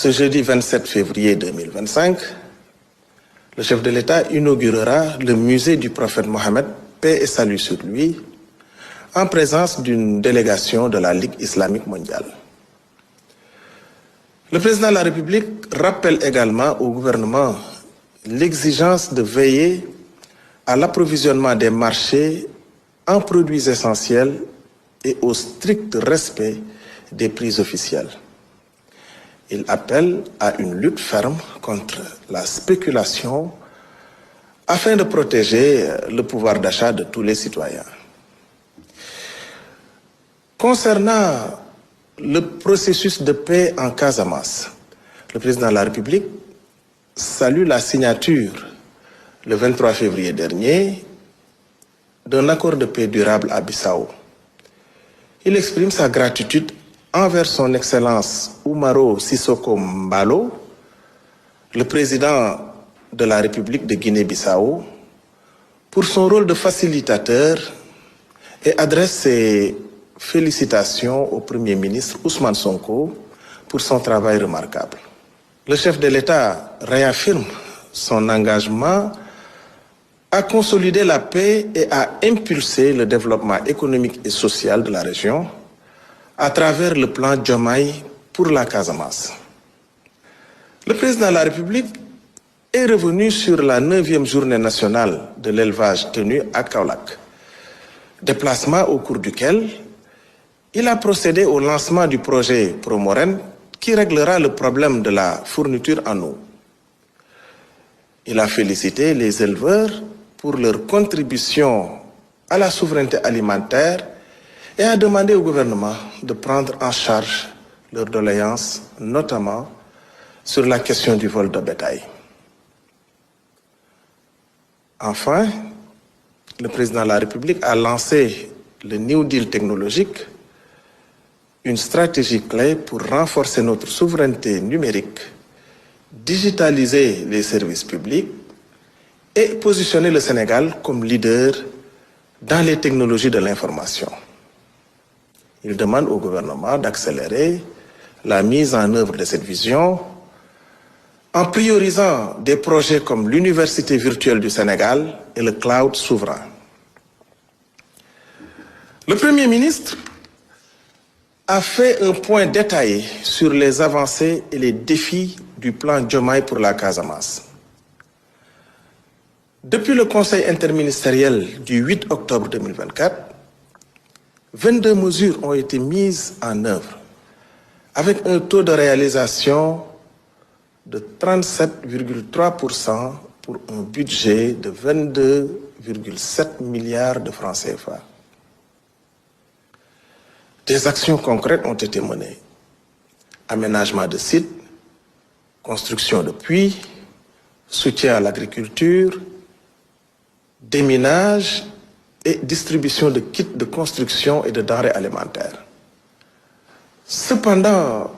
Ce jeudi 27 février 2025, le chef de l'État inaugurera le musée du prophète Mohammed, paix et salut sur lui, en présence d'une délégation de la Ligue islamique mondiale. Le président de la République rappelle également au gouvernement l'exigence de veiller à l'approvisionnement des marchés en produits essentiels et au strict respect des prix officiels. Il appelle à une lutte ferme contre la spéculation afin de protéger le pouvoir d'achat de tous les citoyens. Concernant le processus de paix en Casamance, le président de la République salue la signature le 23 février dernier d'un accord de paix durable à Bissau. Il exprime sa gratitude envers son Excellence Umaro Sissoko Mbalo, le président de la République de Guinée-Bissau, pour son rôle de facilitateur et adresse ses félicitations au Premier ministre Ousmane Sonko pour son travail remarquable. Le chef de l'État réaffirme son engagement à consolider la paix et à impulser le développement économique et social de la région à travers le plan Diomaye pour la Casamance. Le président de la République est revenu sur la 9e journée nationale de l'élevage tenue à Kaolack, déplacement au cours duquel il a procédé au lancement du projet Promoren qui réglera le problème de la fourniture en eau. Il a félicité les éleveurs pour leur contribution à la souveraineté alimentaire et a demandé au gouvernement de prendre en charge leurs doléances, notamment sur la question du vol de bétail. Enfin, le président de la République a lancé le New Deal technologique, une stratégie clé pour renforcer notre souveraineté numérique, digitaliser les services publics et positionner le Sénégal comme leader dans les technologies de l'information. Il demande au gouvernement d'accélérer la mise en œuvre de cette vision en priorisant des projets comme l'Université virtuelle du Sénégal et le cloud souverain. Le Premier ministre a fait un point détaillé sur les avancées et les défis du plan Diomaye pour la Casamance. Depuis le Conseil interministériel du 8 octobre 2024, 22 mesures ont été mises en œuvre avec un taux de réalisation de 37,3% pour un budget de 22,7 milliards de francs CFA. Des actions concrètes ont été menées. Aménagement de sites, construction de puits, soutien à l'agriculture, déminage et distribution de kits de construction et de denrées alimentaires. Cependant,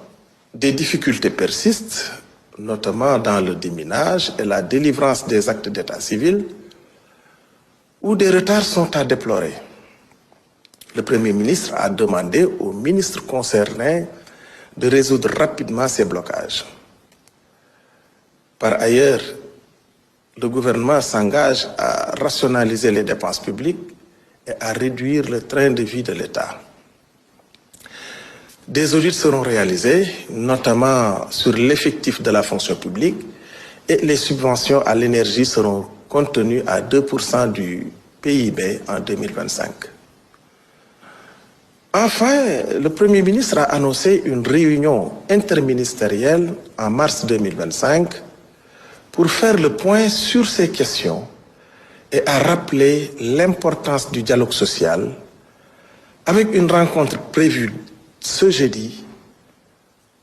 des difficultés persistent, notamment dans le déminage et la délivrance des actes d'état civil, où des retards sont à déplorer. Le Premier ministre a demandé aux ministres concernés de résoudre rapidement ces blocages. Par ailleurs, le gouvernement s'engage à rationaliser les dépenses publiques et à réduire le train de vie de l'État. Des audits seront réalisés, notamment sur l'effectif de la fonction publique, et les subventions à l'énergie seront contenues à 2% du PIB en 2025. Enfin, le Premier ministre a annoncé une réunion interministérielle en mars 2025 pour faire le point sur ces questions et a rappelé l'importance du dialogue social avec une rencontre prévue ce jeudi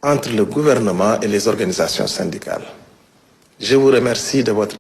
entre le gouvernement et les organisations syndicales. Je vous remercie de votre